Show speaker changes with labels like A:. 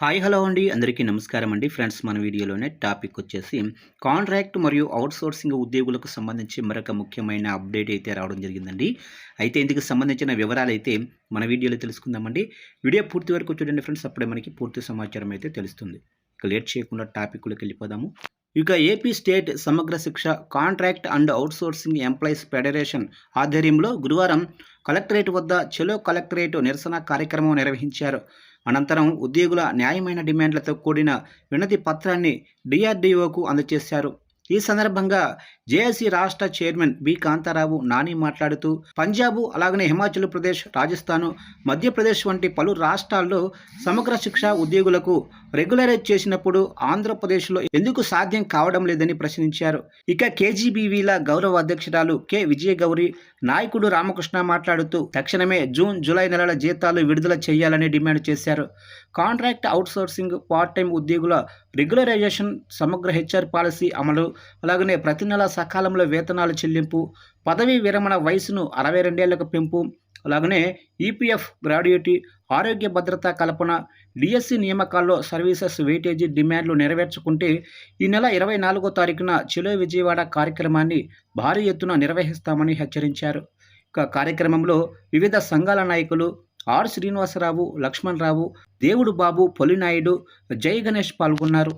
A: Hi hello అండి అందరికీ నమస్కారం అండి ఫ్రెండ్స్ మన వీడియోలోనే టాపిక్ వచ్చేసి కాంట్రాక్ట్ మరియు అవుట్సోర్సింగ్ ఉద్యోగులకు సంబంధించి మరొక ముఖ్యమైన అప్డేట్ అయితే రావడం జరిగిందండి. అయితే ఇందుకు సంబంధించిన వివరాలు అయితే మన వీడియోలో తెలుసుకుందామండి. వీడియో పూర్తి వరకు చూడండి ఫ్రెండ్స్, అప్పుడే మనకి పూర్తి సమాచారం అయితే తెలుస్తుంది. ఇక లేట్ చేయకుండా టాపిక్లోకి వెళ్ళిపోదాము. ఇక ఏపీ స్టేట్ సమగ్ర శిక్ష contract and outsourcing employees federation ఆధ్వర్యంలో గురువారం కలెక్టరేట్ వద్ద చెలో కలెక్టరేట్ నిరసన కార్యక్రమం నిర్వహించారు. అనంతరం ఉద్యోగుల న్యాయమైన డిమాండ్లతో కూడిన వినతి పత్రాన్ని డిఆర్డీఓకు అందజేశారు. ఈ సందర్భంగా జేఏసీ రాష్ట్ర చైర్మన్ బి కాంతారావు నాని మాట్లాడుతూ పంజాబు, అలాగనే హిమాచల్ ప్రదేశ్, రాజస్థాను, మధ్యప్రదేశ్ వంటి పలు రాష్ట్రాల్లో సమగ్ర శిక్ష ఉద్యోగులకు రెగ్యులరైజ్ చేసినప్పుడు ఆంధ్రప్రదేశ్లో ఎందుకు సాధ్యం కావడం లేదని ప్రశ్నించారు. ఇక కేజీబీవీల గౌరవ అధ్యక్షురాలు కె విజయగౌరి, నాయకుడు రామకృష్ణ మాట్లాడుతూ తక్షణమే జూన్, జూలై నెలల జీతాలు విడుదల చేయాలని డిమాండ్ చేశారు. కాంట్రాక్ట్, అవుట్సోర్సింగ్, పార్ట్ టైం ఉద్యోగుల రెగ్యులరైజేషన్, సమగ్ర హెచ్ఆర్ పాలసీ అమలు, అలాగనే ప్రతి నెల సకాలంలో వేతనాల చెల్లింపు, పదవీ విరమణ వయసును 62 ఏళ్లకు పెంపు, అలాగనే ఈపీఎఫ్ గ్రాడ్యుయేటీ, ఆరోగ్య భద్రత కల్పన, డిఎస్సి నియామకాల్లో సర్వీసెస్ వెయిటేజీ డిమాండ్లు నెరవేర్చుకుంటే ఈ నెల 24వ తారీఖున చెలో విజయవాడ కార్యక్రమాన్ని భారీ ఎత్తున నిర్వహిస్తామని హెచ్చరించారు. ఇక కార్యక్రమంలో వివిధ సంఘాల నాయకులు ఆర్ శ్రీనివాసరావు, లక్ష్మణ్ రావు, దేవుడు బాబు, పొలినాయుడు, జై గణేష్ పాల్గొన్నారు.